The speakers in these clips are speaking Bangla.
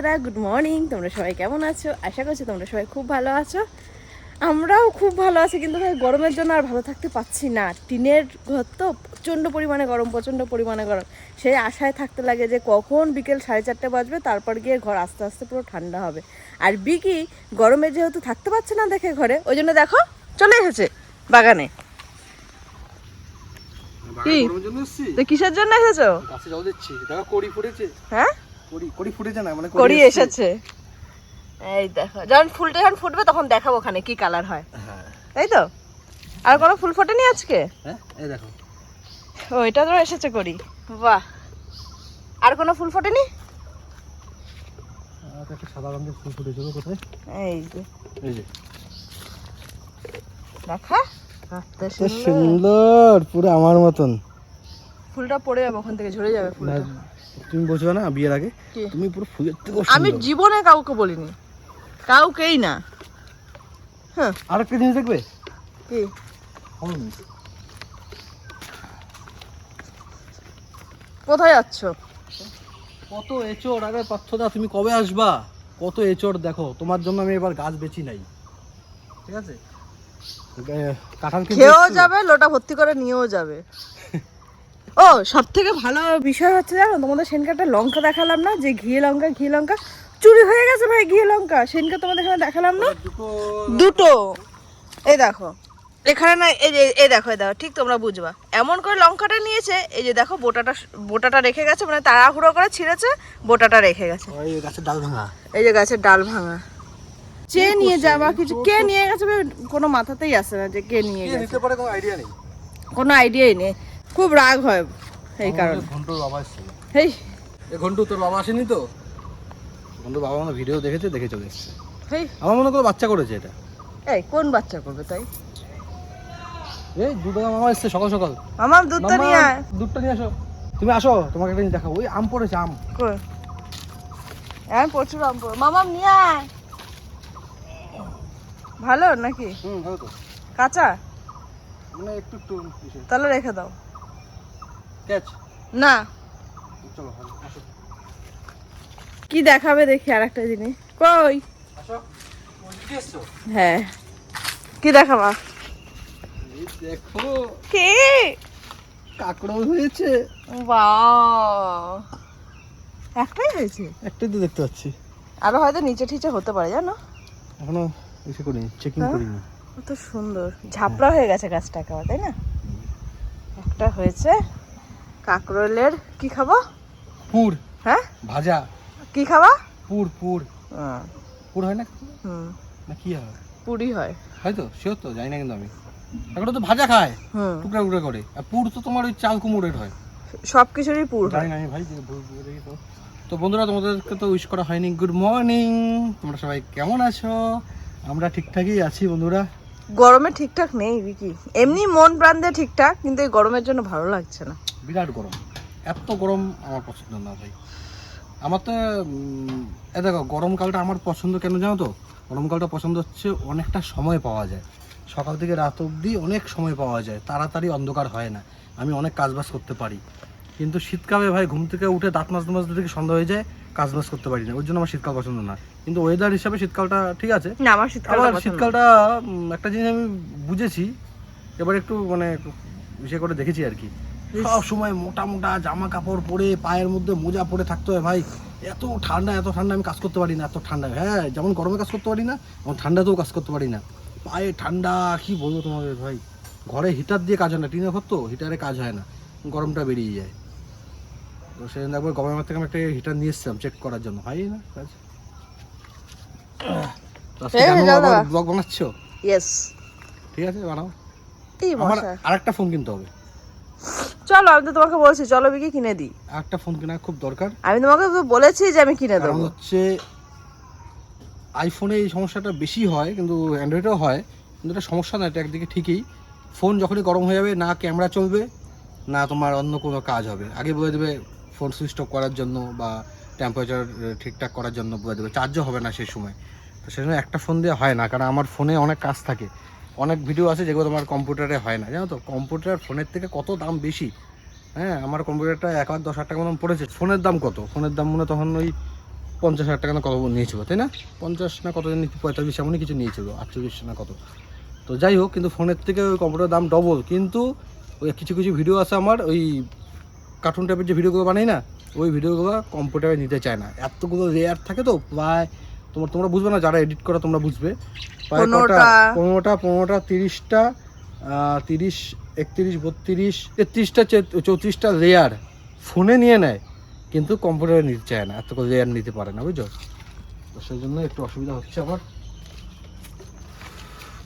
বন্ধুরা, গুড মর্নিং। তোমরা সবাই কেমন আছো? আশা করছি তোমরা সবাই খুব ভালো আছো। আমরাও খুব ভালো আছি, কিন্তু ভাই গরমের জন্য আর ভালো থাকতে পারছি না। টিনের ঘর তো প্রচণ্ড পরিমাণে গরম। সেই আশায় থাকতে লাগে যে কখন বিকেল 4:30 বাজবে, তারপর গিয়ে ঘর আস্তে আস্তে পুরো ঠান্ডা হবে। আর বিকি গরমে যেহেতু থাকতে পারছে না দেখে ঘরে, ওই জন্য দেখো চলে এসেছে বাগানে। কি কিসের জন্য এসেছো? হ্যাঁ, করি এসেছে। এই দেখো, যখন ফুটবে তখন দেখাবো ওখানে কি কালার হয়। তাই তো? আর কোনো ফুল ফোটেনি আজকে? এই দেখো, ও এটা তো এসেছে করি। বাহ, আর কোনো ফুল ফোটেনি? একটা সাদা রঙের ফুল ফুটেছিল কোথায়? এই যে এই যে দেখা, সুন্দর, পুরো আমার মতন। ফুলটা পড়ে যাবে, ওখান থেকে ঝরে যাবে ফুলটা। তুমি বলছো না বিয়ের আগে তুমি পুরো ফুলের থেকে আমি জীবনে কাউকে বলিনি, কাউকেই না। হ্যাঁ, আরেকটা জিনিস দেখবে কি? কোথায় যাচ্ছ? কত এচড়! আরে পার্থদা, তুমি কবে আসবা? কত এচড় দেখো, তোমার জন্য আমি এবার গাছ বেচি নাই, ঠিক আছে? কাঁঠাল খেয়েও যাবে, লোটা ভর্তি করে নিয়েও যাবে। ও সব থেকে ভালো বিষয় হচ্ছে জানো, তোমাদের সেনকে একটা লঙ্কা দেখালাম না, যে ঘিয়ে লঙ্কা চুরি হয়ে গেছে ভাই। ঘিয়ে লঙ্কা সেনকে তোমাদের এখানে দেখালাম না, দুটো। এই দেখো এখানে না, এই দেখো ঠিক তোমরা বুঝবা। এমন করে লঙ্কাটা নিয়েছে, এই যে দেখো বোটাটা রেখে গেছে, মানে তাড়াহুড়ো করে ছিঁড়েছে, বোটাটা রেখে গেছে। গাছের ডাল ভাঙা, এই যে গাছের ডাল ভাঙা। কে নিয়ে যাবা, কিছু কে নিয়ে গেছে কোনো মাথাতেই আসে না যে কে নিয়ে গেছে। নিতে পারে কোনো আইডিয়া নেই, কোনো আইডিয়াই নেই। খুব রাগ হয় এই কারণে। ঘন্টুর বাবা এসেছিল। এই ঘন্টু, তোর বাবা আসেনি তো? ঘন্টুর বাবা আমার ভিডিও দেখে চলে এসেছে। হেই, আমার মনে করে বাচ্চা করেছে এটা। এই কোন বাচ্চা করবে তাই? এই দুধ মামা এসছে সকাল সকাল। আমার দুধটা নিয়ে আয়। দুধটা নিয়ে আসো, তুমি আসো, তোমাকে একটা জিনিস দেখাবো। ওই আম পড়েছে, আম। কই? আমি প্রচুর আম পড়ে। মামা নিয়ে আয়। ভালো নাকি? ভালো তো। কাঁচা? মানে একটু তাহলে রেখে দাও। ক্যাচ না, চলো আসো। কি দেখাবে দেখি আর একটা জিনিস। কই? আসো, বলতে এসছো? হ্যাঁ, কি দেখাবা? এই দেখো, কি কাকড়াও হয়েছে। বাহ, একটাই হয়েছে? একটাই তো দেখতে পাচ্ছি, আরো হয়তো নিচে ঠিচে হতে পারে, জানো? এখনো এসে করিনি, চেকিং করিনি। কত সুন্দর ঝাপড়া হয়ে গেছে গাছটা একেবারে, তাই না? একটা হয়েছে। কাকরোলের কি খাবো? পুর। হ্যাঁ, ভাজা। কি খাবা? পুর পুর হ্যাঁ, পুর হয় না? হুম, না কি হয়? পুরি হয় হয়তো, শিওর তো জানি না, কিন্তু আমি এখন তো ভাজা খায় হুম, টুকরা টুকরা করে। আর পুর তো তোমার ওই চাল কুমড়োর হয়। সবকিছুরই পুর হয়। জানি না আমি ভাই, তো বন্ধুরা, তোমাদেরকে তো উইশ করা হয়নি। গুড মর্নিং, তোমরা সবাই কেমন আছো? আমরা ঠিকঠাকই আছি বন্ধুরা। গরমে ঠিকঠাক নেই বিকি, এমনি মন প্রাণ দিয়ে ঠিকঠাক, কিন্তু এই গরমের জন্য ভালো লাগছে না। বিরাট গরম, এত গরম আমার পছন্দ না ভাই। আমার তো দেখো, গরমকালটা আমার পছন্দ কেন জানো তো? গরমকালটা পছন্দ হচ্ছে অনেকটা সময় পাওয়া যায়, সকাল থেকে রাত অবধি অনেক সময় পাওয়া যায়, তাড়াতাড়ি অন্ধকার হয় না, আমি অনেক কাজবাজ করতে পারি। কিন্তু শীতকালে ভাই ঘুম থেকে উঠে দাঁত মাজতে থেকে সন্ধ্যা হয়ে যায়, কাজবাজ করতে পারি না, ওই জন্য আমার শীতকাল পছন্দ না। কিন্তু ওয়েদার হিসাবে শীতকালটা ঠিক আছে। না, আমার শীতকালটা একটা জিনিস আমি বুঝেছি, এবার একটু মানে বিষয় করে দেখেছি আর কি। সব সময় মোটা মোটা জামা কাপড় পরে, পায়ের মধ্যে মোজা পরে থাকতে হয় ভাই। এত ঠান্ডা আমি কাজ করতে পারি না এত ঠান্ডা। হ্যাঁ, যেমন গরমে কাজ করতে পারি না, তেমন ঠান্ডাতেও কাজ করতে পারি না। পায়ে ঠান্ডা, কি বলবো তোমাদের ভাই। ঘরে হিটার দিয়ে কাজ হয় না, টিনের ঘর তো, হিটারে কাজ হয় না, গরমটা বেরিয়ে যায়। তো সেদিন একবার গভর্নমেন্ট থেকে আমি একটা হিটার নিয়ে এসেছিলাম চেক করার জন্য, হয় না কাজ। ব্লগ বানাচ্ছো? ইয়েস, ঠিক আছে, বানাও। এই আমার মশা, আরেকটা ফোন কিনতে হবে। চলো, আমি তো তোমাকে বলছি চলো বিকি কিনে দিই। আরেকটা ফোন কেনা খুব দরকার। আমি তোমাকে বলেছি যে আমি কিনে কারণ দেবো। হচ্ছে আইফোনে এই সমস্যাটা বেশি হয়, কিন্তু অ্যান্ড্রয়েডেও হয়, কিন্তু এটা সমস্যা না, এটা একদিকে ঠিকই। ফোন যখনই গরম হয়ে যাবে, না ক্যামেরা চলবে, না তোমার অন্য কোনো কাজ হবে। আগে বলে দেবে ফোন সুইচ অফ করার জন্য বা টেম্পারেচার ঠিকঠাক করার জন্য বলে দেবে, চার্জও হবে না সেই সময়। তো সেই জন্য একটা ফোন দিয়ে হয় না, কারণ আমার ফোনে অনেক কাজ থাকে, অনেক ভিডিও আছে যেগুলো তোমার কম্পিউটারে হয় না, জানো তো? কম্পিউটার ফোনের থেকে কত দাম বেশি। হ্যাঁ, আমার কম্পিউটারটা 1,10,000 টাকা মতন পড়েছে। ফোনের দাম কত? ফোনের দাম মনে তখন ওই 50,000 টাকা না কত নিয়েছিল, তাই না? 50 না কত, 45 এমনই কিছু নিয়েছিল, 48 না কত। তো যাই হোক, কিন্তু ফোনের থেকে ওই কম্পিউটারের দাম ডবল। কিন্তু ওই কিছু কিছু ভিডিও আছে আমার, ওই কার্টুন টাইপের যে ভিডিওগুলো বানাই না, ওই ভিডিওগুলো কম্পিউটারে নিতে চায় না। এতগুলো লেয়ার থাকে তো, প্রায় তোমরা বুঝবে না, যারা এডিট করা তোমরা বুঝবে, প্রায় 15টা 30টা 30 31 32 33টা 34টা লেয়ার ফোনে নিয়ে নেয়, কিন্তু কম্পিউটারে নিতে চায় না, এত করে লেয়ার নিতে পারে না, বুঝছো? তো সেই জন্য একটু অসুবিধা হচ্ছে আমার।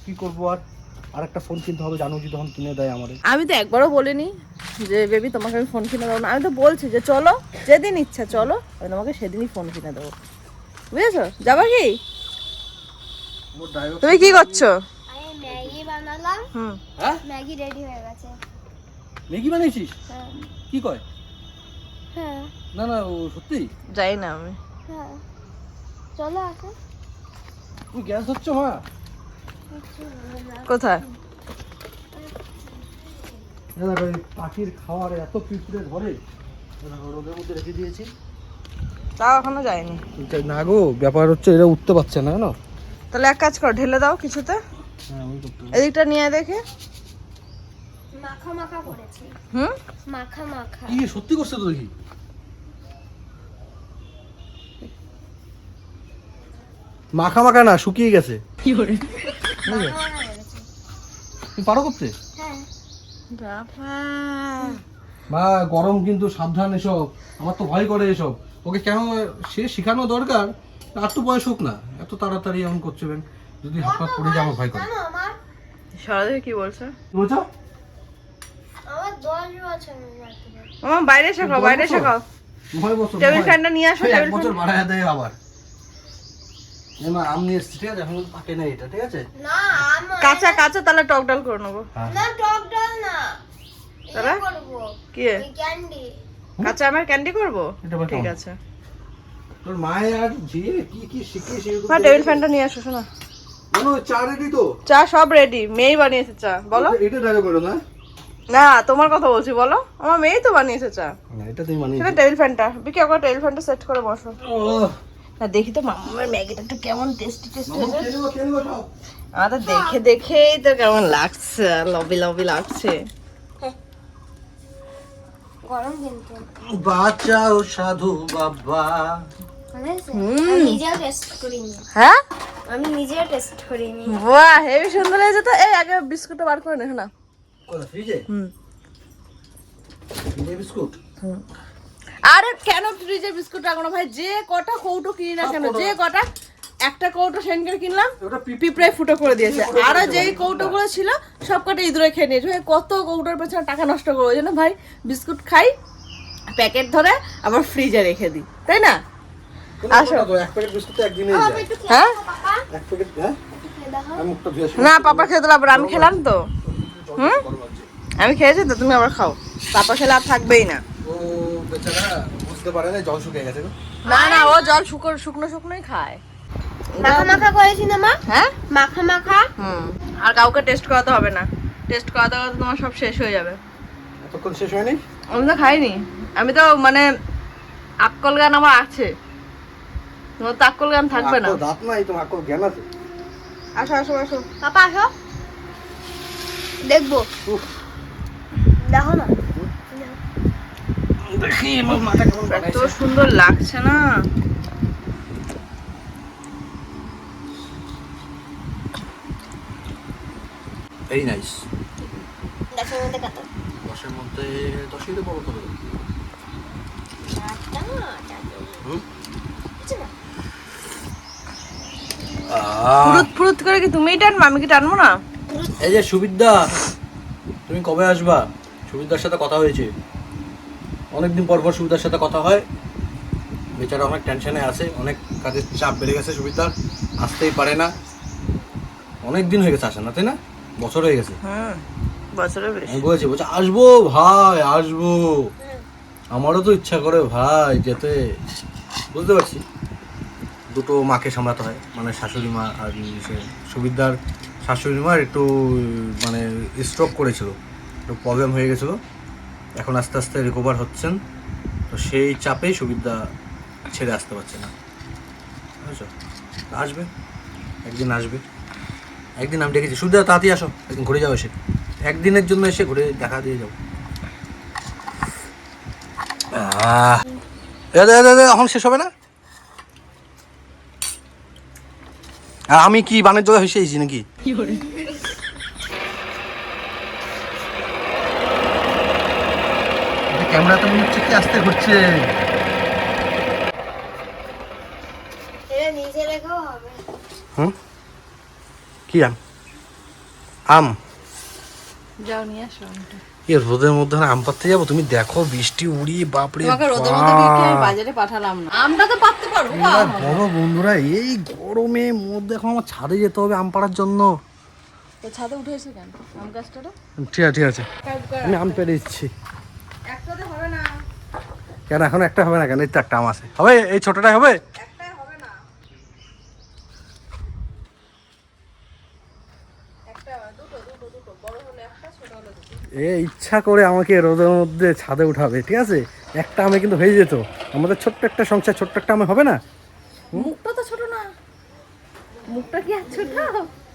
কী করবো, আর একটা ফোন কিনতে হবে, জানো, যদি তখন কিনে দেয় আমাদের। আমি তো একবারও বলিনি যে বেবি তোমাকে আমি ফোন কিনে দেবো না। আমি তো বলছি যে চলো, যেদিন ইচ্ছা চলো, আমি তোমাকে সেদিনই ফোন কিনে দেবো, বুঝেছো? যাবা কি? তুমি কি করছো? আমি ম্যাগি বানালাম। হ্যাঁ, ম্যাগি রেডি হয়ে গেছে। ম্যাগি বানিয়েছিস? হ্যাঁ কি কয়? হ্যাঁ না না, ও সত্যি? যাই না আমি। হ্যাঁ, চলো আসো। তুমি গ্যাস হচ্ছে মা? কোথায়? দেখো, এই পাখির খাওয়ার এত পিঁপড়ে ঘরে, রোদের মধ্যে রেখে দিয়েছি। তাও এখনো যায়নি। না গো, ব্যাপার হচ্ছে এরা উঠতে পারছে না, জানো? তাহলে এক কাজ করো, ঢেলে দাও কিছুতে। হ্যাঁ, ওই করতে হবে। এদিকটা নিয়ে দেখে। মাখা মাখা করেছি। হুম, মাখা মাখা। কি সত্যি করছে তো দেখি। মাখা মাখা না, শুকিয়ে গেছে। কি করে? মাখা মাখা করেছি। তুমি পারো করতে? হ্যাঁ। বাবা, মা, গরম কিন্তু সাবধান এসব, আমার তো ভয় করে এসব। ওকে কেন সে শেখানো দরকার, আর তো বয়স হোক না, এত তাড়াতাড়ি এমন করছে কেন? যদি হাত পা পড়ে যায় আমার ভয় করে। জানো আমার সরাদের কি বলছো? কি বলছো? আমার 10 বছর বাকি। আমার বাইরে শেখাও, বাইরে শেখাও। 9 বছর। টেবিল ফ্যানটা নিয়ে আসো, এক টেবিল বছর ফ্যান। বাড়ায় দেয় আবার। মা, আম নিয়ে এসছি, ঠিক আছে? এখন পাকে না এটা, ঠিক আছে? না আমার কাঁচা কাঁচা, তাহলে টক ডাল করে নেবো। না, টক ডাল না। তাহলে? করব কি? ওই ক্যান্ডি। কাঁচা আমের ক্যান্ডি করবো? এটা আবার ঠিক কেমন? আছে। তোর মায়ের আর যে কি কি শিখে সেগুলো। মা, টেবিল ফ্যানটা নিয়ে আসো, শোনা। জানো, চা রেডি তো? চা সব রেডি, মেয়েই বানিয়েছে চা। বলো। এটা ডাকে করো না? না, তোমার কথা বলছি, বলো। আমার মেয়েই তো বানিয়েছে চা। না, এটা তুমি মানিয়ে। সেটা টেবিল ফ্যানটা, বিকি একবার টেবিল ফ্যানটা সেট করে বসো। ও, না, দেখি তো মামার ম্যাগিটা একটু কেমন টেস্টি টেস্টি মামা, হয়েছে। খেয়ে নেবো সব। আমাদের দেখে দেখেই তো কেমন লাগছে, লবি লবি লাগছে। গরম কিন্তু। বাঁচাও সাধু বাবা। ভালো হয়েছে? হুম। আমি নিজেও টেস্ট করিনি। হ্যাঁ, আমি নিজেও টেস্ট করিনি। বাহ, হেভি সুন্দর হয়েছে তো। এই আগে বিস্কুটটা বার করে নে, না? কোথা, ফ্রিজে? হুম। ফ্রিজে বিস্কুট? আরে কেন ফ্রিজে বিস্কুট রাখো না ভাই? যে কটা কৌটো কিনি না কেন, যে কটা, একটা কৌটো সেনকে কিনলাম, ওটা পিঁপড়ে ফুটো করে দিয়েছে। আর যেই কৌটোগুলো ছিল সব কটা ইঁদুরে খেয়ে নিয়েছে। ভাই, কত কৌটোর পেছনে টাকা নষ্ট করবো? ওই জন্য ভাই বিস্কুট খাই, প্যাকেট ধরে আবার ফ্রিজে রেখে দিই, তাই না? আসো। এক প্যাকেট বিস্কুট তো একদিনেই আমি যায়। একটু খেয়ে হ্যাঁ? দেখো, পাপা। এক প্যাকেট, হ্যাঁ? একটু খেয়ে দেখো। আমি মুখটা ধুয়ে আসি। না, পাপা খেতে দিলাম, আমি খেলাম তো। হুম, গরম লাগছে। আমি খেয়েছি তো, তুমি আবার খাও। পাপা খেলে আর থাকবেই না। ও বেচারা বুঝতে পারে না, জল শুকিয়ে গেছে গো। না না, ও জল শুকনো শুকনোই খায়। মাখা মাখা করেছি না মা? হ্যাঁ, মাখা মাখা। হুম। আর কাউকে টেস্ট করাতে হবে না, টেস্ট করাতে করাতে তোমার সব শেষ হয়ে যাবে। এতক্ষণ শেষ হয়নি? আমি তো খাইনি, আমি তো মানে আক্কল গান আমার আছে, তোমার তো আক্কল গান থাকবে না। আক্কল দাঁত নাই, তোমার আক্কল জ্ঞান আছে। আসো আসো আসো। পাপা আসো, দেখবো। উফ, দেখো না। দেখি আমার মাথা কেমন এত বানাইছে। সুন্দর লাগছে না। Very nice. দেখো মধ্যে কত। 10-এর মধ্যে 10ই তো বড় করে। চারটা না, চারটে। হুম? কিছু না। ফুরুত ফুরুত করে কি তুমিই টানবো, আমি কি টানবো না? এই যে সুবিদ্যা, তুমি কবে আসবা? সুবিদ্যার সাথে কথা হয়েছে, অনেকদিন পর পর সুবিধার সাথে কথা হয়। বেচারা অনেক টেনশনে আছে, অনেক কাজের চাপ বেড়ে গেছে সুবিধার, আসতেই পারে না। অনেক দিন হয়ে গেছে আসে না, তাই না? বছর হয়ে গেছে। হুম, বছরের বেশি। আমি বলছি আসবো ভাই, আসবো। আমারও তো ইচ্ছা করে ভাই যেতে, বুঝতে পারছি। দুটো মাকে সামলাতে হয়, মানে শাশুড়ি মা আর সে সুবিদ্যার শাশুড়ি মার একটু মানে স্ট্রোক করেছিল, একটু প্রবলেম হয়ে গেছিলো, এখন আস্তে আস্তে রিকভার হচ্ছেন। তো সেই চাপেই সুবিধা ছেড়ে আসতে পারছে না। বুঝেছো? আসবে একদিন, আসবে একদিন। আমি ডেকেছি, শুধু তাড়াতাড়ি আসো, একদিন ঘুরে যাও, এসে একদিনের জন্য এসে ঘুরে দেখা দিয়ে যাও। এখন শেষ হবে না? আর আমি কি বানের জলে হেসে এসেছি নাকি? কি করে ক্যামেরাতে মনে হচ্ছে কি আসতে ঘুরছে। এটা নিচে রেখেও হবে। হুম, কি আম? আম? যাও নিয়ে আসো আমটা। এ রোদের মধ্যে আম পাততে যাবো? তুমি দেখো বৃষ্টি উড়িয়ে, বাপরে তোমাকে রোদের মধ্যে বিক্রি আমি বাজারে পাঠালাম না, আমটা তো পাততে পারো। বড় বন্ধুরা, এই গরমে মধ্যে এখন আমার ছাদে যেতে হবে আম পাড়ার জন্য। তো ছাদে উঠে এসে কেন আম গাছটা? ঠিক আছে, ঠিক আছে, আমি আম পেড়ে দিচ্ছি। একটাতে হবে না। কেন এখন একটা হবে না কেন? এই তো একটা আম আছে, হবে এই ছোটটাই হবে। একটাই হবে না, একটা দুটো দুটো দুটো, বড় হলে একটা, ছোট হলে দুটো। এ ইচ্ছা করে আমাকে রোদের মধ্যে ছাদে উঠাবে, ঠিক আছে? একটা আমে কিন্তু হয়ে যেত। আমাদের ছোট্ট একটা সংসার, ছোট্ট একটা আমে হবে না? মুখটা তো ছোট না, মুখটা কি আর ছোট?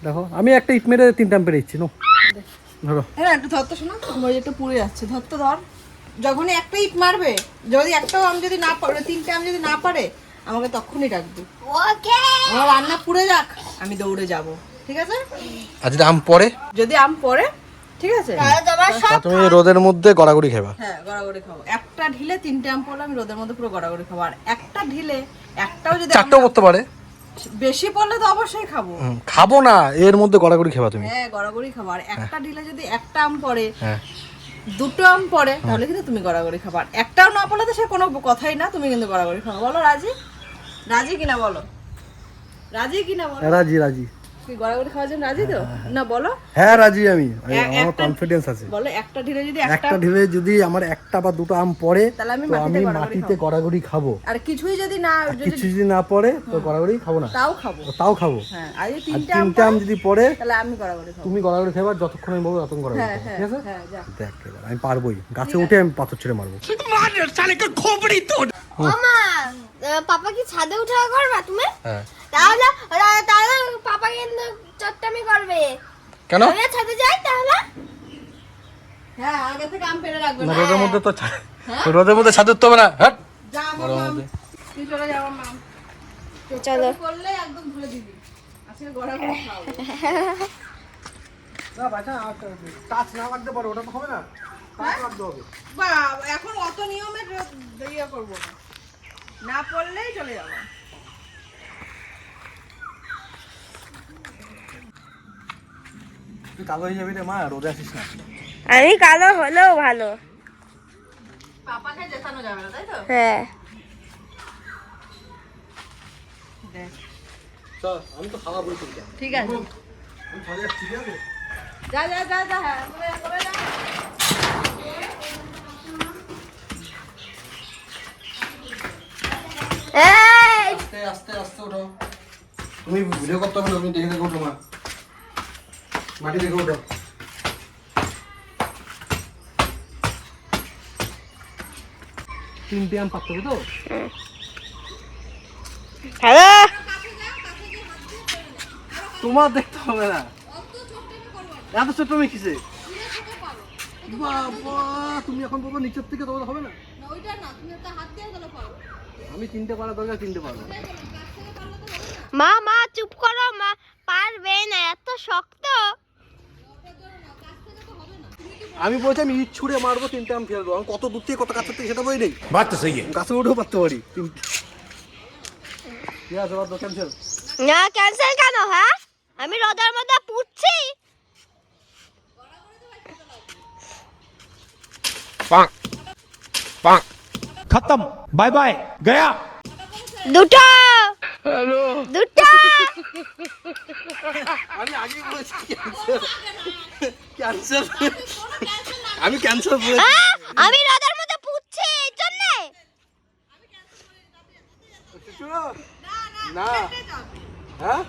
দেখো আমি একটা ইট মেরে 3টা আম পেড়ে দিচ্ছি। নো, ধরো। হ্যাঁ একটু ধর তো, শোনো ওই একটা পুড়ে যাচ্ছে, ধর তো ধর। যখনই একটা ইট মারবে, যদি একটাও আম যদি না পারে, 3টে আম যদি না পারে, আমাকে তখনই ডাকবে। ওকে। আমার রান্না পুড়ে যাক, আমি দৌড়ে যাব, ঠিক আছে? আর যদি আম পড়ে? যদি আম পড়ে, ঠিক আছে, তাহলে তোমার সব তা তুমি রোদের মধ্যে গড়াগড়ি খাবা। হ্যাঁ গড়াগড়ি খাবো। একটা ঢিলে 3টে আম পড়লে আমি রোদের মধ্যে পুরো গড়াগড়ি খাবো। আর একটা ঢিলে একটাও যদি আম 4টাও করতে পারে। বেশি পড়লে তো অবশ্যই খাবো। খাবো না, এর মধ্যে গড়াগড়ি খাবা তুমি। হ্যাঁ গড়াগড়ি খাবো। আর একটা ঢিলে যদি একটা আম পড়ে, হ্যাঁ, দুটো আম পড়ে, তাহলে কিন্তু তুমি গড়াগড়ি খাবার। একটাও না পড়লে তো সে কোনো কথাই না, তুমি কিন্তু গড়াগড়ি খাবো। বলো রাজি? রাজি কিনা বলো, রাজি কিনা বলো? রাজি, রাজি। তুই গড়াগড়ি খাওয়ার জন্য রাজি তো? না বলো। হ্যাঁ রাজি আমি, আমার একটা- কনফিডেন্স আছে। বলো একটা ঢিলে যদি একটা ঢিলে যদি আমার একটা বা দুটো আম পড়ে, তাহলে আমি তো আমি মাটিতে মাটিতে গড়াগড়ি খাবো। আর কিছুই যদি না, যদি কিছু যদি না পড়ে তো গড়াগড়ি খাবো না, তাও খাবো। তাও খাবো। হ্যাঁ আর যদি আর 3টে আম 3টে আম যদি পড়ে, তাহলে আমি গড়াগড়ি খাবো। তুমি গড়াগড়ি খাবার, যতক্ষণ আমি বলবো ততক্ষণ গড়াগড়ি হ্যাঁ খাবো, হ্যাঁ ঠিক আছে? হ্যাঁ যা। দেখ এবার আমি পারবোই, গাছে উঠে আমি পাথর ছেড়ে মারবো। মামা, পাপা কি ছাদে উঠে করবা তুমি? হ্যাঁ। তাহলে তাহলে পাপা কিন্তু চট্টামি করবে। কেন? আমি ছাদে যাই তাহলে। হ্যাঁ আগে থেকে আম পেড়ে রাখবে না, না। রোদের মধ্যে তো রোদের মধ্যে ছাদে উঠতে হবে না। হ্যাঁ, যা আমার মাম, তুই চলে যা আমার মাম। চলো। করলে একদম ধরে দিবি, আজকে গড়াগড়ি খাও। না বাচ্চা, টাচ না লাগতে পারে, ওটা তো হবে না, টাচ লাগতে হবে। বা এখন অত নিয়মে ইয়ে করবো না, না পড়লেই চলে যাবো। তুই কালো হয়ে যাবি রে মা, রোদে আসিস না। আমি কালো হলেও ভালো। পাপাকে জেতানো যাবে না, তাই তো? হ্যাঁ। দেখ চল, আমি তো খাওয়া বলছি। ঠিক আছে, আমি ছাদে আসছি, ঠিক আছে? যা যা যা যা, হ্যাঁ করে যা। এই আস্তে আস্তে আস্তে ওঠো। তুমি ভিডিও করতে হবে না, তুমি দেখে দেখে ওঠো মা, মাটি দেখে ওঠো। তিনটে আম পাততে হবে তো? হ্যালো। তোমার দেখতে হবে না, এত ছোট মেয়ে কিসে? বাবা, তুমি এখন বলবো নিচের থেকে, তোমার হবে না। আমি 3টে পারা দরকার, 3টে পারবো। মা মা চুপ করো, মা পারবে না, এত শক্ত। আমি বলছি আমি ইট ছুঁড়ে মারবো, 3টে আম ফেলবো। আমি কত দূর থেকে কত কাছে থেকে সেটা বই নেই। बात तो सही है। গাছে উঠেও পারতে পারি। ঠিক আছে, এবার দোকান চল। না ক্যান্সেল কেন? হ্যাঁ আমি রোদের মধ্যে পুড়ছি। खत्म, बाय बाय, गया। দুটো। হ্যালো। দুটো। আমি আগেই বলেছি ক্যান্সেল, ক্যান্সেল। আমি ক্যান্সেল বলেছি। হ্যাঁ, আমি রোদের মধ্যে পুড়ছি এই জন্য। না, হ্যাঁ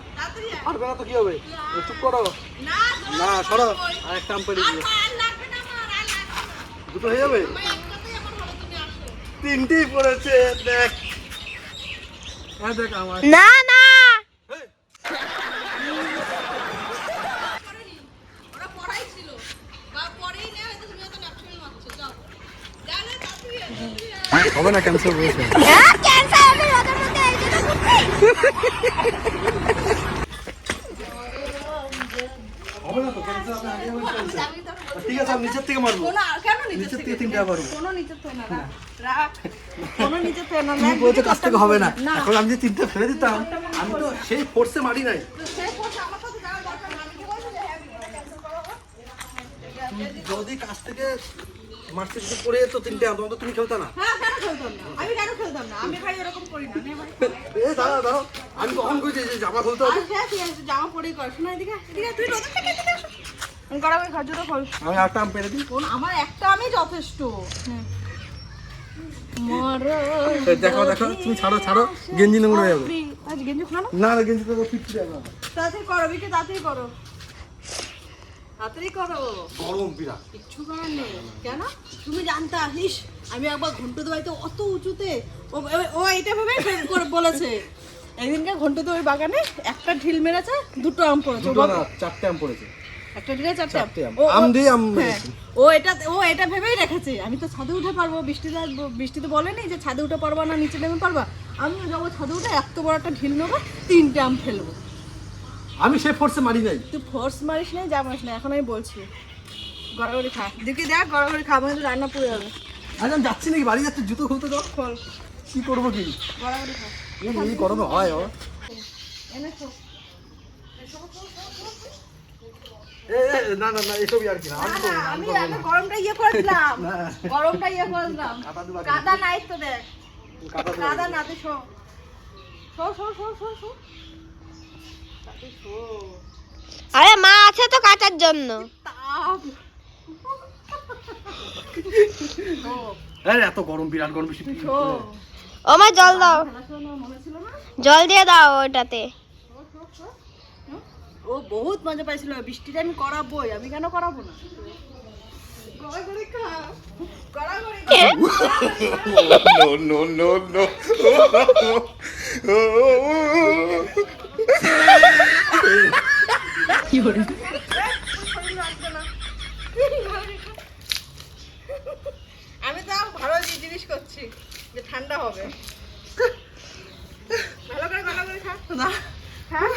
পারবে না তো কি হবে? চুপ করো না, সরো। আরেকটা আম পেড়ে দিও, দুটো হয়ে যাবে। 3টেই পড়েছে, দেখ। হ্যাঁ দেখ আমার না না হবে না, ক্যান্সেল হয়েছে। হ্যাঁ ক্যান্সার হবে রোদের মধ্যে এই জন্য করছি। হবে না তো, ক্যান্সেল হবে, আগে বলতে। ঠিক আছে, আমি নিচের থেকে মারবো। কেন নিচের থেকে 3টা মারবো। কোনো নিচের থেকে না রাখ, কোনো নিচের থেকে না। তুমি বলছো কাছ থেকে হবে না, এখন আমি যে 3টা ফেলে দিতাম, আমি তো সেই ফোর্সে মারি নাই। যদি কাছ থেকে মারতে যদি পড়ে যেত 3টা, তখন তো তুমি খেলতে না। হ্যাঁ কেন খেলতাম না, আমি কেন খেলতাম না, আমি ভাই এরকম করি না। এ দাঁড়াও দাঁড়াও, আমি কখন কইছি যে জামা খুলতে হবে? ঠিক আছে জামা পরেই কর। শোনা এদিকে এদিকে, তুই রোদের থেকে এদিকে আসো। আমি গড়া করে খাজুটা খোল। আমি একটা আম পেরে দিই। আমার একটা আমি যথেষ্ট। মরো দেখো দেখো, তুমি ছাড়ো ছাড়ো, গেঞ্জি নোংরা হয়ে যাবে। আজ গেঞ্জি খোলানো না না, গেঞ্জি তো ফিট যাবে না। তাড়াতাড়ি করো বিকে, তাড়াতাড়ি করো, তাড়াতাড়ি করো। গরম বিরাট। কিচ্ছু করার নেই। কেন তুমি জানতে আসিস আমি একবার ঘন্টু দোয়াইতে অত উঁচুতে ও এইটা ভেবে বলেছে। একদিনকে ঘন্টু দোয়াই বাগানে একটা ঢিল মেরেছে, 2টো আম পড়েছে। দুটো না, 4টে আম পড়েছে। একটা ঢিলে 4টে চারটে আম। আম দিয়ে আম হ্যাঁ, ও এটা ভেবেই রেখেছে আমি তো ছাদে উঠে পারবো। বৃষ্টিতে বলেনি যে ছাদে উঠে পারবা না, নিচে নেমে পারবা। আমিও যাবো ছাদে উঠে, এত বড় একটা ঢিল নেবো, 3টে আম ফেলবো। আমি সেই ফোর্সে মারি নাই। তুই ফোর্স মারিস না, যা মারিস না, এখন আমি বলছি। গড়াগড়ি খা, দেখি দেখ গড়াগড়ি খা, মানে রান্না পুড়ে যাবে। আজ আমি যাচ্ছি নাকি, বাড়ি যাচ্ছি, জুতো খুলতে দাও। খোল, কি করবো কি? গড়াগড়ি খা। এই গরমে হয় ও। এনে খো। না না না, এসবই আর কি না। আমি করবো না, আমি করবো আমি না। গরমটা ইয়ে করেছিলাম, না। গরমটা ইয়ে করেছিলাম। কাঁটা দিবা কেন? কাদা নাই তো দেখ, কাঁটা দিবা কাদা কেন? না, তুই show show show show show show তুই শো। আরে মা আছে তো কাচার জন্য। তাপ শো আরে এত গরম, বিরাট গরম, বেশি শো। ও মা জল দাও, খেলাধুলা মনে ছিল না? জল দিয়ে দাও ওটাতে। ও বহুত মজা পাইছিল, বৃষ্টিটা আমি করাবোই, আমি কেন করাবো না? গড়াগড়ি খা, গড়াগড়ি খা। No, no, no, no. কি করে আমি তো ভালো জিনিস করছি যে ঠান্ডা হবে। ভালো করে ভালো করে খা না, হ্যাঁ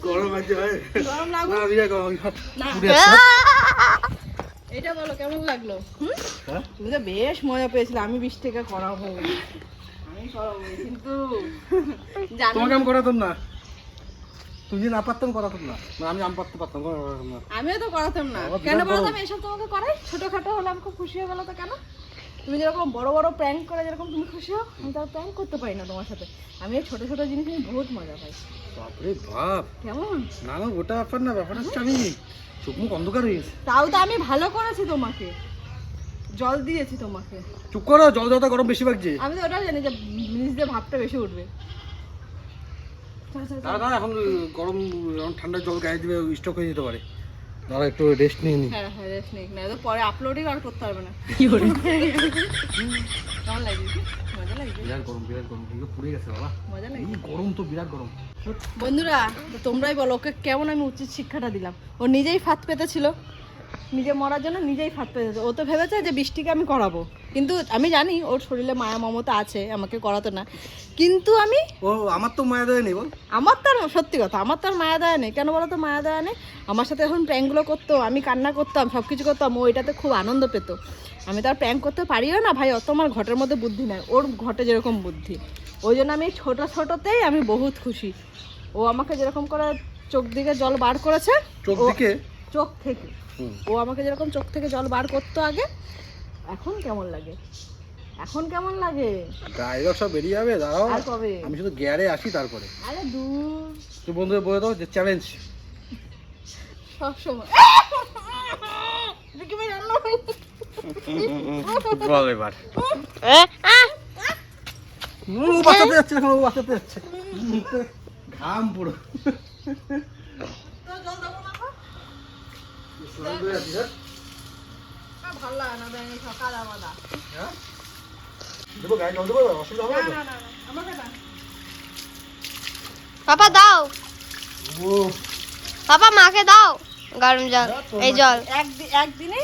গরম আছে ভাই। গরম লাগবে না, বিরাট গরম। না। পুড়ে যাচ্ছে। এটা বলো কেমন লাগলো? হ্যাঁ? তুমি তো বেশ মজা পেয়েছিলে। আমি 20 টাকা করাবো, আমি করাবো, কিন্তু জানো তোমাকে আমি করাতাম না, তুমি যদি না পারতাম করাতাম না। না, আমি আম পারতে পারতাম, করাতাম না। আমিও তো করাতাম না। আমার কেন বিরাট বলো তো, গরম। আমি এসব তোমাকে করাই? ছোটখাটো হলে আমি খুব খুশি হয়ে গেলো তো কেন? তুমি যেরকম বড় বড় প্র্যাঙ্ক করে যেরকম তুমি খুশি হও, আমি তো প্র্যাঙ্ক করতে পারি না তোমার সাথে। আমি এই ছোট ছোট জিনিস আমি বহুত মজা পাই। বাপরে বাপ। কেমন? না না, ওটা ব্যাপার না, ব্যাপার হচ্ছে আমি চোখ মুখ অন্ধকার হয়ে গেছে। তাও তো আমি ভালো করেছি তোমাকে, জল দিয়েছি তোমাকে। চুপ করো, জল দেওয়াটা গরম বেশি লাগছে। আমি তো ওটা জানি যে জিনিস দিয়ে ভাবটা বেশি উঠবে। দাঁড়া দাঁড়া, এখন গরম, এখন ঠান্ডা জল গায়ে দিবে, স্টক হয়ে যেতে পারে। দাঁড়া একটু রেস্ট নিয়ে নি। হ্যাঁ হ্যাঁ, রেস্ট নিক না, তো পরে আপলোডই আর করতে পারবে না। কি করে কেমন লাগছে? মজা লাগছে, বিরাট গরম, বিরাট গরম, এগুলো পুড়ে গেছে বাবা। মজা লাগছে। এই গরম তো বিরাট গরম। বন্ধুরা, তো তোমরাই বলো ওকে কেমন আমি উচিত শিক্ষাটা দিলাম। ও নিজেই ফাঁদ পেতেছিল, নিজে মরার জন্য নিজেই ফাঁদ পেতেছে। ও তো ভেবেছে যে বৃষ্টিকে আমি করাবো, কিন্তু আমি জানি ওর শরীরে মায়া মমতা আছে, আমাকে করাতো না। কিন্তু আমি, ও আমার তো মায়া দেয় নেই বল। আমার তো আর সত্যি কথা, আমার তো আর মায়া দেয়া নেই। কেন বলো তো মায়া দেয়া নেই? আমার সাথে এখন প্র্যাঙ্কগুলো করতো, আমি কান্না করতাম, সব কিছু করতাম, ও এটাতে খুব আনন্দ পেত। আমি তো আর প্র্যাঙ্ক করতে পারিও না ভাই, অত আমার ঘটের মধ্যে বুদ্ধি নাই, ওর ঘটে যেরকম বুদ্ধি। ওই জন্য আমি ছোট ছোটতেই আমি বহুত খুশি। ও আমাকে যেরকম করে চোখ দিকে জল বার করেছে, চোখ দিকে? চোখ থেকে। ও আমাকে যেরকম চোখ থেকে জল বার করতো আগে, এখন কেমন লাগে? এখন কেমন লাগে? ডায়লগ সব বেরিয়ে যাবে, দাঁড়াও। আর কবে? আমি শুধু গিয়ারে আসি, তারপরে আরে দূর, তুই বন্ধুদের বলে দাও যে চ্যালেঞ্জ। সবসময় বল এবার। এ, আহ, ও বাঁচাতে যাচ্ছে, এখন ও বাঁচাতে যাচ্ছে, ঘাম পুরো। ভালো লাগে না ব্যাঙে সকাল আমাদা। দেবো গায়ে জল দেবো, অসুবিধা হবে না তো? না না না, আমাকে না। পাপা দাও, ও পাপা মাকে দাও গরম জল, এই জল। একদিনে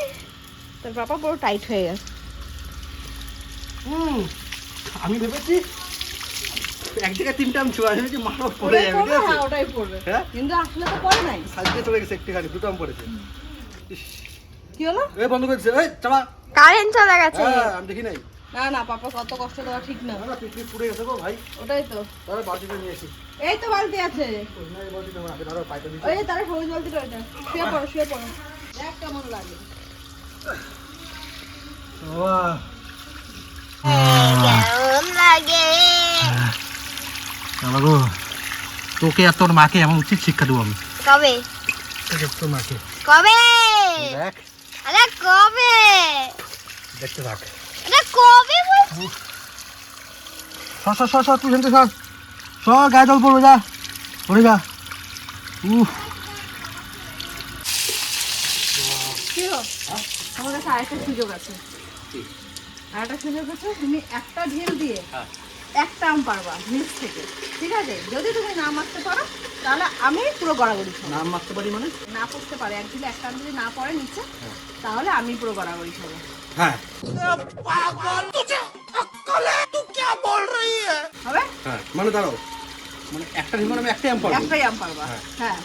তোর পাপা পুরো টাইট হয়ে গেছে। আমি ভেবেছি এক জায়গায় 3টা আম ছিল, আমি ভেবেছি মারো পড়ে যাবে, ঠিক আছে? হ্যাঁ ওটাই পড়বে, হ্যাঁ? কিন্তু আসলে তো পড়ে নাই। সাইডে চলে গেছে একটুখানি, 2টা আম পড়েছে। ইস, কি হলো? এই বন্ধ করে দিছে, এই চালা। কারেন্ট চলে গেছে। হ্যাঁ আমি দেখি নাই। না না পাপা কত কষ্ট দেওয়া ঠিক না। না না পিকনিক পুড়ে গেছে গো ভাই। ওটাই তো। তাহলে বালতিটা নিয়ে আসি। এই তো বালতি আছে। না এই বালতিটা আমার হাতে ধরো, পাইটা দিচ্ছি। ওই তারা সবুজ বালতিটা ওইটা। শুয়ে পড়ো শুয়ে পড়ো। দেখ কেমন লাগে। বাহ, কেমন লাগে? বাবা গো, তোকে আর তোর মাকে এমন উচিত শিক্ষা দেবো আমি। কবে তোর মাকে কবে? দেখ, আরে কবে? দেখতে থাক। আরে কবে বলছি? সর তুই হেনতে সর, সর গায়ে জল পড়বে, যা পড়ে যা। কি হলো? আমার কাছে আরেকটা সুযোগ আছে। আরেকটা সুযোগ আছে, তুমি একটা ঢিল দিয়ে একটা আম পারবা নিচ থেকে, ঠিক আছে? যদি তুমি না মারতে পারো তাহলে আমি পুরো গড়াগড়ি খাবো। নাম মারতে পারি মানে? না পড়তে পারে এক ঢিলে একটা আম যদি না পড়ে নিচে, তাহলে আমি পুরো গড়াগড়ি খাবো। হ্যাঁ হবে? হ্যাঁ মানে দাঁড়াও, মানে একটা ঢিল মানে আমি একটাই আম পারবো। একটাই আম পারবা। হ্যাঁ। হ্যাঁ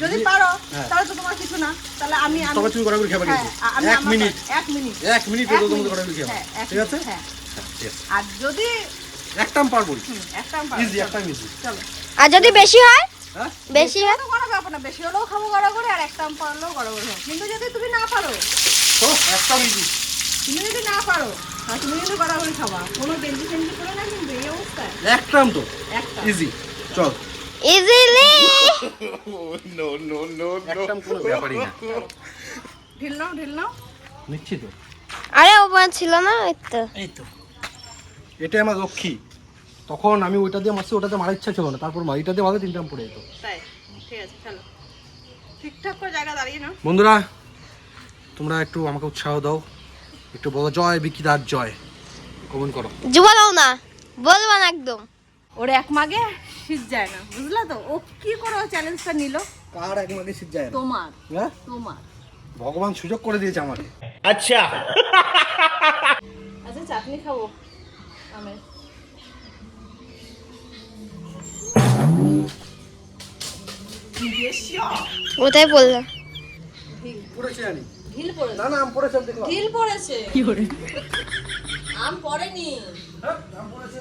যদি পারো হ্যাঁ। তাহলে তো তোমার কিছু না, তাহলে আমি তবে তুমি গড়াগড়ি খাবে হ্যাঁ, কিন্তু আমি 1 মিনিট, 1 মিনিট 1 মিনিট এর মধ্যে গড়াগড়ি খাবে, হ্যাঁ, ঠিক আছে? হ্যাঁ। হ্যাঁ, ঠিক আছে। আর যদি একটা আম পারবো, একটা আম পারো, ইজি, একটা আম ইজি। চলো। আর যদি বেশি হয়? হ্যাঁ বেশি হয়? তো কোনো ব্যাপার না, বেশি হলেও খাবো গড়াগড়ি আর একটা আম পারলেও গড়াগড়ি খাবো। কিন্তু যদি তুমি না পারো, তো একটা আম ইজি। তুমি যদি না পারো তাহলে তুমি কিন্তু গড়াগড়ি খাবা। কোনো গেঞ্জি ফেঞ্জি করে না কিন্তু এই অবস্থায় একটা আম তো একটা। ইজি, চল। ইজিলি। একটা আম কোনো ব্যাপারই না। ঢিল নাও। নিচ্ছি তো। আরে ওপর ছিল না, এই তো এটাই আমার লক্ষ্মী। তখন আমি ওইটা দিয়ে মারছি, ওটাতে মারার ইচ্ছা ছিল না, তারপর মারিটা দিয়ে মারলে 3টা আম পড়ে যেত। তাই ঠিক আছে, চলো ঠিকঠাক করে জায়গা দাঁড়িয়ে নাও। বন্ধুরা তোমরা একটু আমাকে উৎসাহ দাও, একটু বলো জয় বিকিদার জয়, কমেন্ট করো। বলবো না, বলবো না একদম। ওর এক মাগে শীত যায় না, বুঝলা তো? ও কি করে চ্যালেঞ্জটা নিল? কার এক মাকে শীত যায় না? তোমার হ্যাঁ তোমার ভগবান সুযোগ করে দিয়েছে আমাকে। আচ্ছা চাটনি খাবো আমের। কোথায় বললো? পড়েছে জানি ঢিল পড়েছে, না, আম পড়েছে, আমি দেখলাম। ঢিল পড়েছে। কি করে? আম পড়েনি, হ্যাঁ, আম পড়েছে।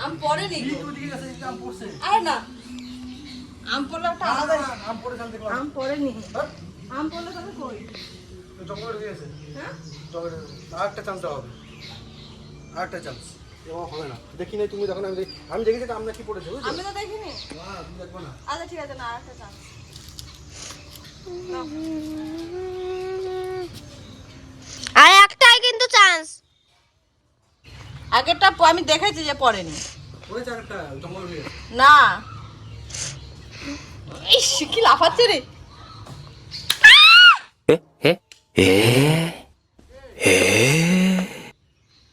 আম পড়েনি। এই তো ওদিকে গেছে, এই আম পড়ছে। আরে না, আম পড়লে ওটা না, আলাদা। না, আম পড়েছে, আমি দেখলাম। আম পড়েনি, হ্যাঁ, আম পড়লে তবে কই? জঙ্গলে দিয়েছে। হ্যাঁ জঙ্গলে আরেকটা চান্স দেওয়া হবে, আরেকটা চান্স। এবার হবে না, দেখি নাই তুমি, যখন আমি দেখেছি আম নাকি পড়েছে, বুঝলি? আমি তো দেখিনি। না তুমি দেখবো না। আচ্ছা ঠিক আছে, না আরেকটা চান্স। আর একটাই কিন্তু চান্স। আগেরটা আমি দেখেছি যে পড়েনি। পড়েছে আরেকটা, জঙ্গলে দিয়েছে। না ইস কি লাফাচ্ছে রে।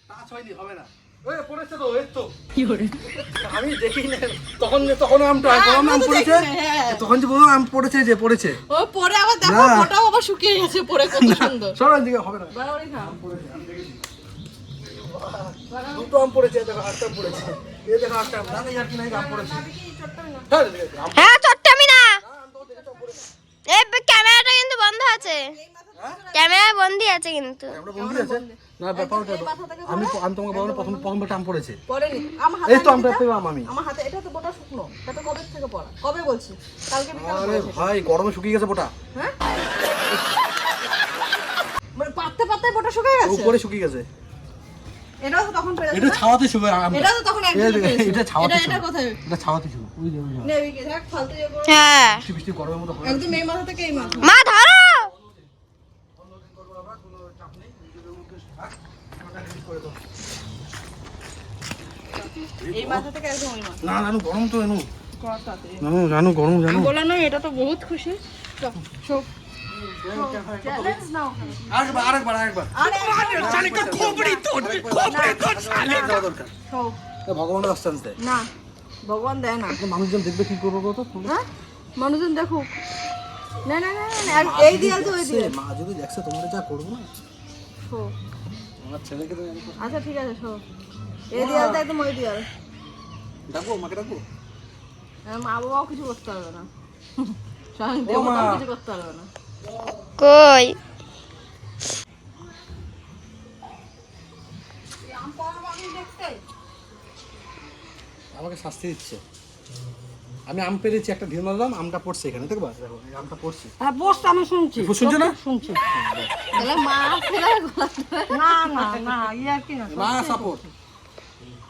টাচ হয়নি, হবে না। ওই পড়েছে তো, এই তো। কি করে? আমি দেখি না, তখন আমটা বললাম আম পড়েছে, তখন যে বললাম আম পড়েছে, যে পড়েছে। ও পরে আবার দেখো না। ওটাও আবার শুকিয়ে গেছে পরে, কত সুন্দর। সরান দিকে হবে না। বাড়াবাড়ি খাও। আমি দেখেছি। দুটো আম পড়েছে, দেখো আটটা আম পড়েছে। এই দেখো আটটা আম, না না আর কি নাই, আম পড়েছে। হ্যাঁ, দেখো, আম হ্যাঁ চট্টমি না, আম তো দেখেছো, আম পড়েছে। এই ক্যামেরাটা কিন্তু বন্ধ আছে, ক্যামেরা বন্ধই আছে কিন্তু। আমরা বন্ধু আছে না, ব্যাপারটা তো। আমি তোমাকে বললাম প্রথমবার আম পড়েছে। পড়েনি আমার হাতে। এই তো আমটা পেলাম আমি। আমার হাতে এটা তো গোটা শুকনো। এটা কবে থেকে পড়া? কবে বলছি? কালকে বিকালে আরে পড়েছে। ভাই গরমে শুকিয়ে গেছে বোটা, হ্যাঁ মানে পাততে পাততে বোটা শুকিয়ে গেছে। উপরে শুকিয়ে গেছে। এটাও তো তখন পেরেছে এটা না? ছাওয়াতে শুকিয়ে আমটা। এটা তো তখন একদিন পেরেছে। এটা ছাওয়াতে এটা ছিল। কোথায়? এটা ছাওয়াতে ছিল, ওই যে ওই যে। নে ওই দেখ ফালতু যে করো। হ্যাঁ বৃষ্টি গরমের মতো হয়। একদম এই মাথা থেকে এই মাথা। মা ধরো। এই মাথা থেকে একদম ওই মাথা। না জানো গরম তো এনু, করাতে। জানো গরম জানো। বলা নয় এটা তো বহুত খুশি। সব চ্যালেঞ্জ নাও। আরেকবার সব ভগবানের আশ্বাস দেয় না ভগবান দেয় না। মানুষজন দেখবে কি করবো তো? হ্যাঁ মানুষজন দেখুক, না না না না, এই দিয়াল তো ওই দিয়াল। মা যদি দেখছে তোমার যা করবো না, শো। আমার ছেলেকে তো আচ্ছা ঠিক আছে শো, এই দিয়ালটা একদম ওই দিয়াল। ডাকবো, মাকে ডাকবো। মা বাবাও কিছু করতে পারবে না, স্বয়ং দেবতাও কিছু করতে পারবে না। কই আমাকে শাস্তি দিচ্ছে। আমি আম পেরেছি, একটা ঢিল মারলাম, আমটা পড়ছে এখানে, দেখবা দেখো এই আমটা পড়ছে। হ্যাঁ বসটা আমি শুনছি, শুনছো না? শুনছি। তাহলে মা ছেলে গলা ধরে। না না না ইয়া কি না, মা সাপোর্ট।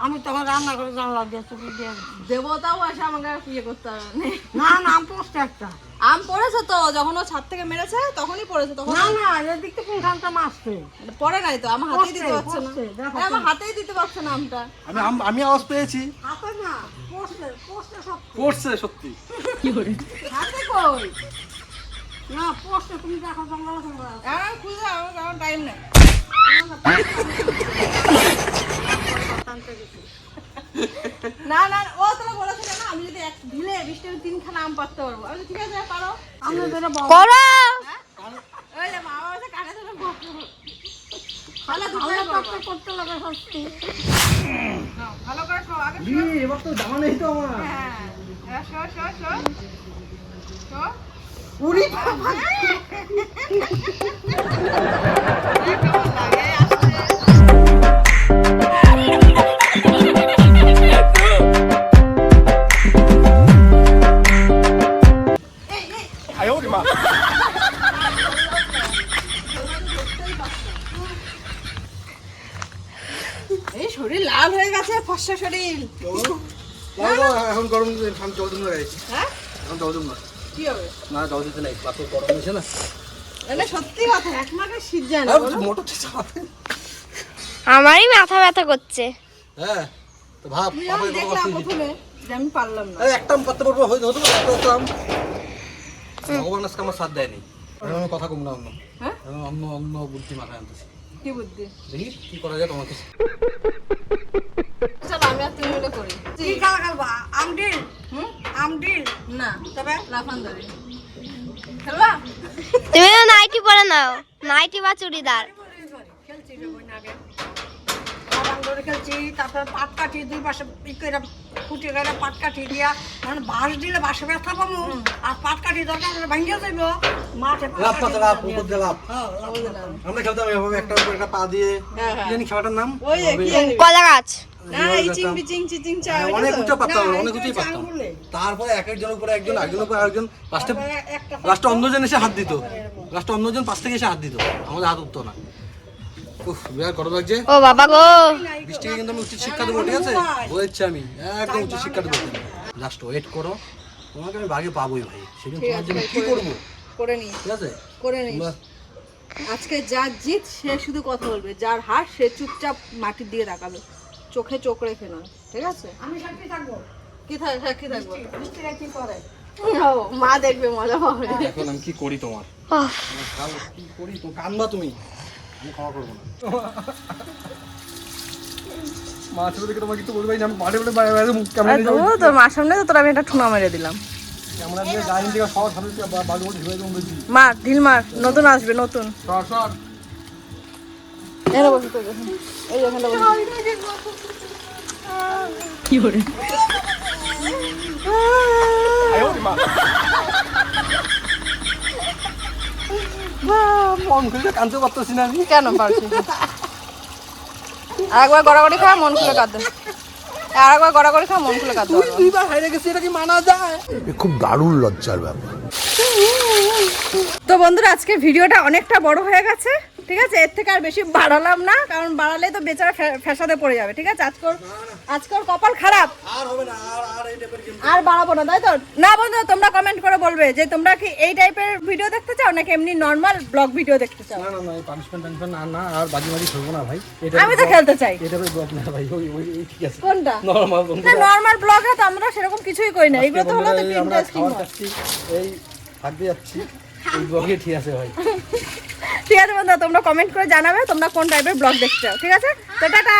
আমি তখন রান্না করে জানলা দিয়ে চুপি দিয়ে দেবতাও আসে আমাকে আর ইয়ে করতে পারবে না। না না আম পোস্ট একটা। আম পড়েছে তো, যখন ও ছাদ থেকে মেরেছে তখনই পড়েছে, তখন না না এদিক থেকে কোনখানটা মারছে। পড়ে নাই তো, আমার হাতেই দিতে পারছে না। পড়ছে, দেখো। আমার হাতেই দিতে পারছে না আমটা। আমি আওয়াজ পেয়েছি, হাতে না পোস্টে, পোস্টে সব। পড়ছে সত্যি। হাতে কই? না পোস্টে তুমি দেখো জানলা জানলা। এখন খুঁজে আমার টাইম নেই। না না ও তোরা বলেছিল না আমি যদি এক ঢিলে বৃষ্টি আমি 3খানা আম পারতে পারবো। আমি বলি, ঠিক আছে পারো। আমি ধরে বল। করো ওই যে মা বাবা কানে ধরে বকলো। ভালো ভালো দুটোই করতে করবো। করতে লাগে সত্যি। নাও, ভালো করে শো, আগে ই, এবার তো জামা নেই তো আমার। হ্যাঁ শো শো শো শো। উড়ি বাবা। কেমন লাগে আসলে? এই শরীর লাল হয়ে গেছে, ফর্সা শরীর। এখন গরম, আমি জল দিন গাইছি। হ্যাঁ এখন জল দিন না, কি হবে? না জল দিতে নাই, বাতো গরম হয়েছে না। এটা সত্যি কথা, এক মাকে শীত যায় না বলো? মোটর ঠিক চালাতে। আমারই মাথা ব্যথা করছে হ্যাঁ তো ভাব, তুমি বাবা যখন দেখলাম প্রথমে যে আমি পারলাম না। একটা আম করতে পারবো, হয়তো হতো না, একটা আম। ভগবান আজকে আমার সাথ দেয়নি। আমি কথা কম না, অন্য হ্যাঁ অন্য অন্য বুদ্ধি মাথায় আনতেছি। কি বুদ্ধি? দেখি কি করা যায় তোমাকে। চলো আমি আর তুমি মিলে করি। কি খেলা খেলবা? আম ডিল? আম ডিল? না তবে লাফানদারি খেলবা? তুমি তো নাইটি পরে নাও, নাইটি বা চুড়িদার। খেলছি রে বই আগে। আম ধরে খেলছি, তারপর পাট কাঠি দুই পাশে ই করে ফুটে গেলে পাট কাঠি দিয়া, মানে বাঁশ দিলে বাঁশে ব্যথা পাবো, আর পাট কাঠি দরকার হলে ভাঙিয়ে যাইব মাঠে। পাট লাভ কাঠি পাতে লাভ, দিয়ে উপর দিয়ে লাভ। আমরা খেলতাম এভাবে, একটা উপর একটা পা দিয়ে। হ্যাঁ, হ্যাঁ। কি জানি খেলাটার নাম? ওই যে কি জানি? কলা গাছ। না ইচিং বিচিং চিচিং চা। হ্যাঁ, অনেক উঁচু পারতাম, না, অনেক উঁচুই এটা পারতাম। আঙুলে। তারপরে এক একজনের উপরে একজন, একজনের উপরে একজন, লাস্টে একটা লাস্টে অন্যজন এসে হাত দিত। লাস্টে অন্যজন পাশ থেকে এসে হাত দিত, আমাদের হাত উঠতো না। উফ, বিরাট গরম লাগছে। ও বাবা গো, বৃষ্টিকে কিন্তু আমি উচিত শিক্ষা দেবো, ঠিক আছে? বলেছি আমি একদম উচিত শিক্ষা দেবো। জাস্ট ওয়েট করো, তোমাকে আমি বাগে পাবোই ভাই। সেদিন তোমার জন্য কি করবো, করে নি ঠিক আছে? করে নি। তোমরা আজকে যার জিত সে শুধু কথা বলবে, যার হার সে চুপচাপ মাটির দিকে তাকাবে, চোখে চোখ রেখে নয়, ঠিক আছে? আমি সাক্ষী থাকবো। কি সাক্ষী থাকবো? মিস্ত্রিরা কি করে? ও, মা দেখবে, মজা পাবে। এখন আমি কি করি তোমার? আহ, কি করি তো কানবা তুমি, আমি ক্ষমা করবো না। মা ছোট থেকে তোমাকে কিছু বলবেই না, আমি মাঠে বলে বাইরে মুখ ক্যামেরা নিয়ে যাবো। তোর মার সামনে তো তোর আমি একটা ঠুনা মেরে দিলাম। ক্যামেরা দিয়ে গাড়ি থেকে সব সামনে বাজে বলে ঢুকে দেবো বলছি। মার ঢিল মার, নতুন আসবে নতুন। সর সর। এখানে বসে তো দেখুন, এই যে এখানে বসে। কি করে? মন খুলে কানতে পারতেছি না আমি। কেন পারছি? আরেকবার গড়াগড়ি খা, মন খুলে কাঁদে। আরেকবার গড়াগড়ি খা, মন খুলে কাঁদে। দুইবার হারিয়ে গেছি, এটা কি মানা যায়? খুব দারুণ লজ্জার ব্যাপার। তো বন্ধুরা আজকে ভিডিওটা অনেকটা বড় হয়ে গেছে, ঠিক আছে? এর থেকে আর বেশি বাড়ালাম না, কারণ বাড়ালে তো বেচারা ফ্যাসাদে পড়ে যাবে, ঠিক আছে? আজকের কপাল খারাপ, আর হবে না, আর এই টাইপের গেম। আর বাড়াবো না, তাই তো? না বন্ধুরা, তোমরা কমেন্ট করে বলবে যে তোমরা কি এই টাইপের ভিডিও দেখতে চাও নাকি এমনি নর্মাল ব্লগ ভিডিও দেখতে চাও। না না না, পানিশমেন্ট টানিশমেন্ট না, না আর বাজি বাজি খেলবো না ভাই। আমি তো খেলতে চাই। এটা ব্লগ না ভাই, ওই ওই ওই ঠিক আছে। কোনটা? নরমাল না নর্মাল ব্লগে তো আমরা সেরকম কিছুই করি না, এগুলো তো হলো তো আমরা ইন্টারেস্টিং। খাবার খাচ্ছি, এই থাকতে যাচ্ছি, এই ব্লগে ঠিক আছে ভাই। ঠিক আছে বন্ধুরা, তোমরা কমেন্ট করে জানাবে তোমরা কোন টাইপের ব্লগ দেখতে চাও, ঠিক আছে? তো টাটা।